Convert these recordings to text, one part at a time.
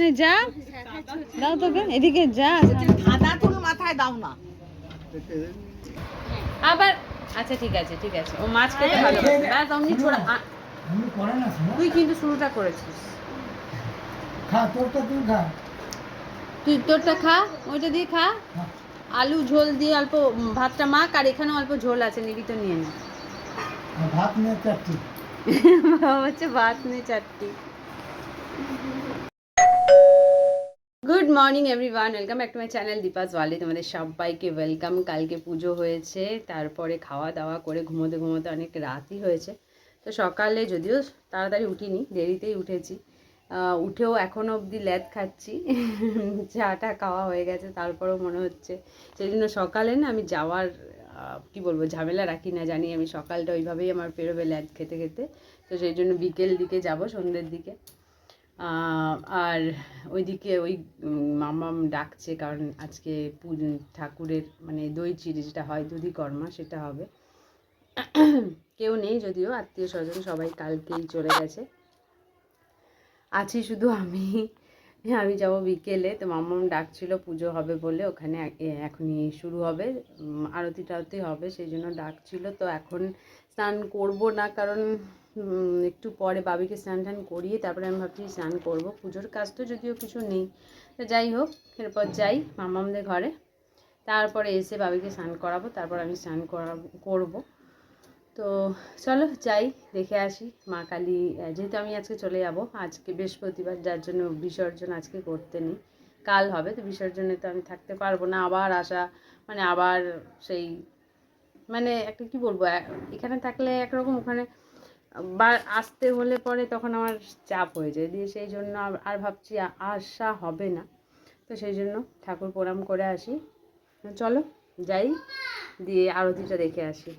সামনে যা, দাও তোকে, এদিকে যা, আদা তুল মাথায় দাও না আবার। আচ্ছা ঠিক আছে ঠিক আছে, ও মাছ খেতে ভালোবাসে। ব্যাস অমনি ছোড়া, তুই কিন্তু শুরুটা করেছিস। খা তোরটা তুই খা। তুই তোরটা খা, ওইটা দিয়ে খা। আলু ঝোল দিয়ে অল্প ভাতটা মাখ, আর এখানে অল্প ঝোল আছে, নিবি তো নিয়ে নে। ভাত নিয়ে চারটি হচ্ছে ভাত নিয়ে চারটি। Good morning everyone, welcome back to my channel Deepas Wali. তোমাদের সবাইকে ওয়েলকাম। কালকে পুজো হয়েছে, তারপরে খাওয়া দাওয়া করে ঘুমোতে ঘুমোতে অনেক রাতই হয়েছে। তো সকালে যদিও তাড়াতাড়ি উঠিনি, দেরিতেই উঠেছি। উঠেও এখনও অবধি ল্যাদ খাচ্ছি। চাটা খাওয়া হয়ে গেছে, তারপরেও মনে হচ্ছে। সেই জন্য সকালে না আমি যাওয়ার কি বলবো ঝামেলা রাখি না, জানি আমি সকালটা ওইভাবেই আমার পেরোবে ল্যাদ খেতে খেতে। তো সেই জন্য বিকেল দিকে যাব, সন্ধ্যের দিকে। আর ওইদিকে ওই মামাম ডাকছে, কারণ আজকে ঠাকুরের মানে দই চিড়ে যেটা হয় দুধিকর্মা, সেটা হবে। কেউ নেই যদিও, আত্মীয় স্বজন সবাই কালকেই চলে গেছে, আছি শুধু আমি। যাব বিকেলে। তো মামাম ডাকছিল পুজো হবে বলে, ওখানে এখনই শুরু হবে, আরতি টারতি হবে, সেই জন্য ডাকছিল। তো এখন স্নান করব না, কারণ একটু পরে বাবিকে স্নান টান করিয়ে তারপরে আমি ভাবছি স্নান করব। পুজোর কাজ তো যদিও কিছু নেই, তো যাই হোক, এরপর যাই মামামদের ঘরে, তারপরে এসে বাবিকে স্নান করাবো, তারপর আমি স্নান করব। তো চলো যাই, দেখে আসি মা কালী। যেহেতু আমি আজকে চলে যাব, আজকে বৃহস্পতিবার, যার জন্য বিসর্জন আজকে করতে নেই, কাল হবে। তো বিসর্জনে তো আমি থাকতে পারবো না, আবার আসা মানে আবার সেই মানে একটা কি বলবো, এখানে থাকলে একরকম, ওখানে আসতে হলে পরে তখন আমার চাপ হয়ে যায় দিয়ে, সেই জন্য আর ভাবছি আসা হবে না। তো সেই জন্য ঠাকুর প্রণাম করে আসি। চলো যাই, দিয়ে আরতিটা দেখে আসি।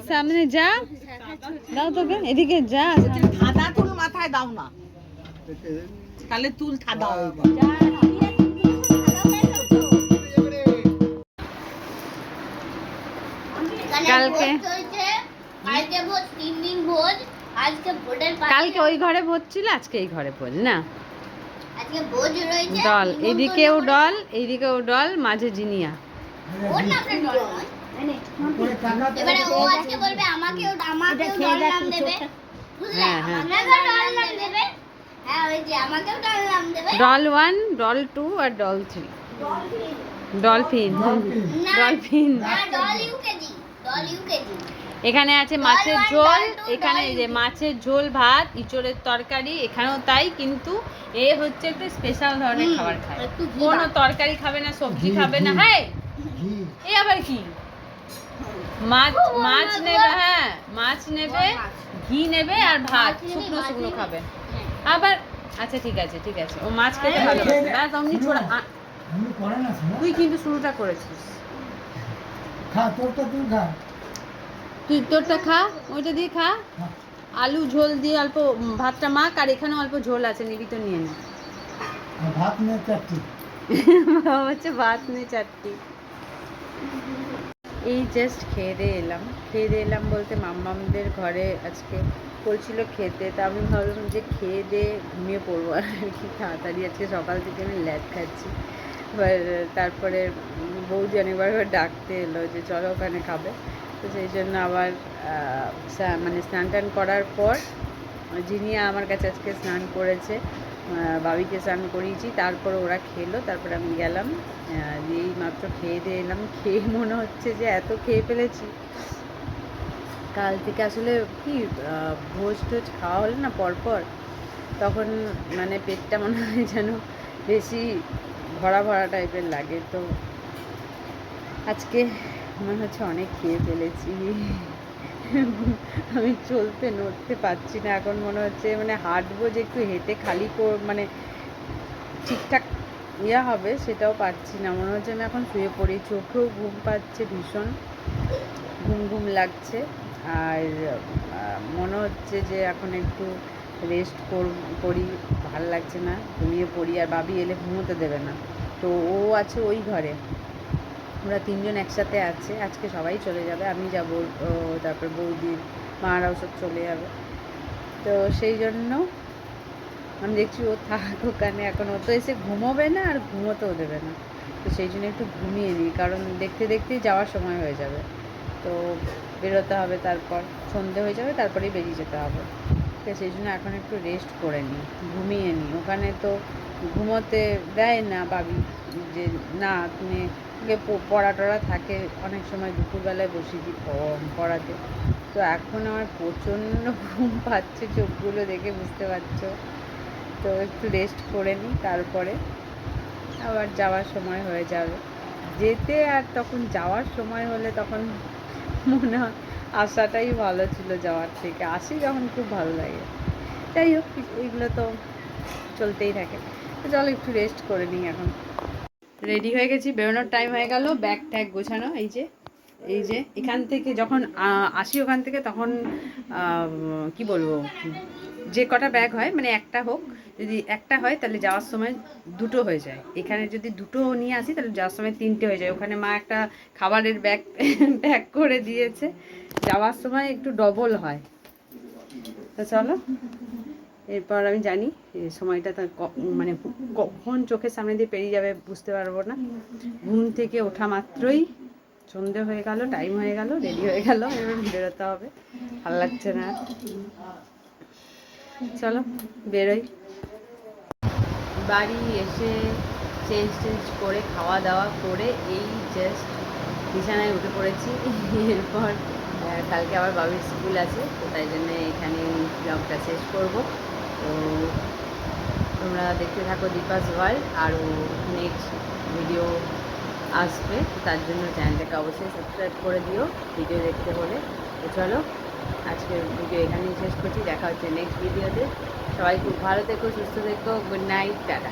সামনে যা, দাও তোকে, এদিকে যা, আদা তুল মাথায় দাও না, তাহলে তুল থাদা কালকে কালকে ওই ঘরে ভোজ ছিল, আজকে এই ঘরে ভোজ না, ডল এদিকেও ডল, এইদিকেও ডল, মাঝে জিনিয়া। এবারে ও আজকে বলবে আমাকেও ডল নাম দেবে, বুঝলে? আমাকেও ডল নাম দেবে। হ্যাঁ, ওই যে আমাকেও ডল নাম দেবে। ডল 1, ডল 2 আর ডল 3। Dolphin, dolphin. না, ডল ইউকেজি, ডল ইউকেজি। এখানে আছে মাছের ঝোল, এখানে এই যে মাছের ঝোল, ভাত, ইঁচড়ের তরকারি, এখানেও তাই, কিন্তু এ হচ্ছে একটা স্পেশাল ধরনের খাবার খায়, কোনো তরকারি খাবে না, সবজি খাবে না। হ্যাঁ, এ আবার কি, মাছ নেবে, হ্যাঁ মাছ নেবে, ঘি নেবে, আর ভাত শুকনো শুকনো খাবে আবার। আচ্ছা ঠিক আছে ঠিক আছে, ও মাছ খেতে ভালোবাসে। ব্যাস অমনি ছোড়া, তুই কিন্তু শুরুটা করেছিস। খা তোরটা তুই খা। তুই তোরটা খা, ওইটা দিয়ে খা। আলু ঝোল দিয়ে অল্প ভাতটা মাখ, আর এখানে অল্প ঝোল আছে, নিবি তো নিয়ে নে। ভাত নিয়ে চারটি বাবা হচ্ছে ভাত নেই চারটি। এই জাস্ট খেয়ে দিয়ে এলাম বলতে মাম্মামদের ঘরে আজকে বলছিল খেতে, তা আমি ভাবলাম যে খেয়ে দিয়ে ঘুমিয়ে পড়বো আর কি তাড়াতাড়ি। আজকে সকাল থেকে আমি ল্যাদ খাচ্ছি। এবার তারপরে বৌদি অনেকবার ডাকতে এলো যে চলো ওখানে খাবে। তো সেই জন্য আবার মানে স্নান টান করার পর জিনিয়া আমার কাছে আজকে স্নান করেছে, বাবিকে স্নান করিয়েছি, তারপরে ওরা খেলো, তারপরে আমি গেলাম, দিয়েই মাত্র খেয়ে দিয়ে এলাম। খেয়ে মনে হচ্ছে যে এত খেয়ে ফেলেছি কাল থেকে, আসলে কি ভোজ টোজ খাওয়া হলো না পরপর, তখন মানে পেটটা মনে হয় যেন বেশি ভরা ভরা টাইপের লাগে। তো আজকে মনে হচ্ছে অনেক খেয়ে ফেলেছি। আমি চলতে নড়তে পারছি না এখন, মনে হচ্ছে মানে হাঁটবো যে একটু হেঁটে খালি মানে ঠিকঠাক হবে সেটাও পারছি না। মনে হচ্ছে আমি এখন শুয়ে পড়ি, চোখেও ঘুম পাচ্ছে, ভীষণ ঘুম ঘুম লাগছে। আর মনে হচ্ছে যে এখন একটু রেস্ট করি, ভাল লাগছে না, ঘুমিয়ে পড়ি। আর বাবি এলে ঘুমোতে দেবে না, তো ও আছে ওই ঘরে, আমরা তিনজন একসাথে আছে। আজকে সবাই চলে যাবে, আমি যাব, তারপর বৌদি মারাও সব চলে যাবে। তো সেই জন্য আমি দেখছি ও থাক ওখানে, এখন ও তো এসে ঘুমোবে না আর ঘুমোতেও দেবে না। তো সেই জন্য একটু ঘুমিয়ে নিই, কারণ দেখতে দেখতেই যাওয়ার সময় হয়ে যাবে। তো বেরোতে হবে, তারপর সন্ধে হয়ে যাবে, তারপরেই বেরিয়ে যেতে হবে। তো সেই জন্য এখন একটু রেস্ট করে নিই, ঘুমিয়ে নিই। ওখানে তো ঘুমোতে দেয় না বাবি, যে না তুমি পড়া টড়া থাকে, অনেক সময় দুপুরবেলায় বসিয়ে দিই পড়াতে। তো এখন আমার প্রচণ্ড ঘুম পাচ্ছে, চোখগুলো দেখে বুঝতে পারছো। তো একটু রেস্ট করে নিই, তারপরে আবার যাওয়ার সময় হয়ে যাবে। যেতে আর তখন যাওয়ার সময় হলে তখন মনে হয় আসাটাই ভালো ছিল যাওয়ার থেকে। আসি যখন খুব ভালো লাগে। যাই হোক, এইগুলো তো চলতেই থাকে। তো চলো একটু রেস্ট করে নিই এখন। রেডি হয়ে গেছি, বেরোনোর টাইম হয়ে গেল। ব্যাগ ট্যাগ গোছানো, এই যে এখান থেকে যখন আসি ওখান থেকে তখন কি বলবো, যে কটা ব্যাগ হয়, মানে একটা হোক, যদি একটা হয় তাহলে যাওয়ার সময় দুটো হয়ে যায়। এখানে যদি দুটো নিয়ে আসি তাহলে যাওয়ার সময় তিনটে হয়ে যায়। ওখানে মা একটা খাবারের ব্যাগ প্যাক করে দিয়েছে, যাওয়ার সময় একটু ডবল হয়। তো চলো, এরপর আমি জানি সময়টা মানে কখন চোখের সামনে দিয়ে পেরিয়ে যাবে বুঝতে পারবো না। ঘুম থেকে ওঠা মাত্রই সন্ধে হয়ে গেল, টাইম হয়ে গেল, রেডি হয়ে গেল, এবার বেরোতে হবে। ভালো লাগছে না, চলো বেরোই। বাড়ি এসে চেঞ্জ করে খাওয়া দাওয়া করে এই জাস্ট বিছানায় উঠে পড়েছি। এরপর কালকে আবার বাবির স্কুল আছে, তো তাই জন্য এখানে ব্লগটা শেষ করব। তো তোমরা দেখতে থাকো দীপাস ওয়ার্ল্ড, আরও নেক্সট ভিডিও আসবে, তো তার জন্য চ্যানেলটাকে অবশ্যই সাবস্ক্রাইব করে দিও ভিডিও দেখতে হলে। তো চলো আজকের ভিডিও এখানেই শেষ করছি, দেখা হচ্ছে নেক্সট ভিডিওতে। সবাই খুব ভালো থেকো, সুস্থ থেকো, গুড নাইট, টাটা।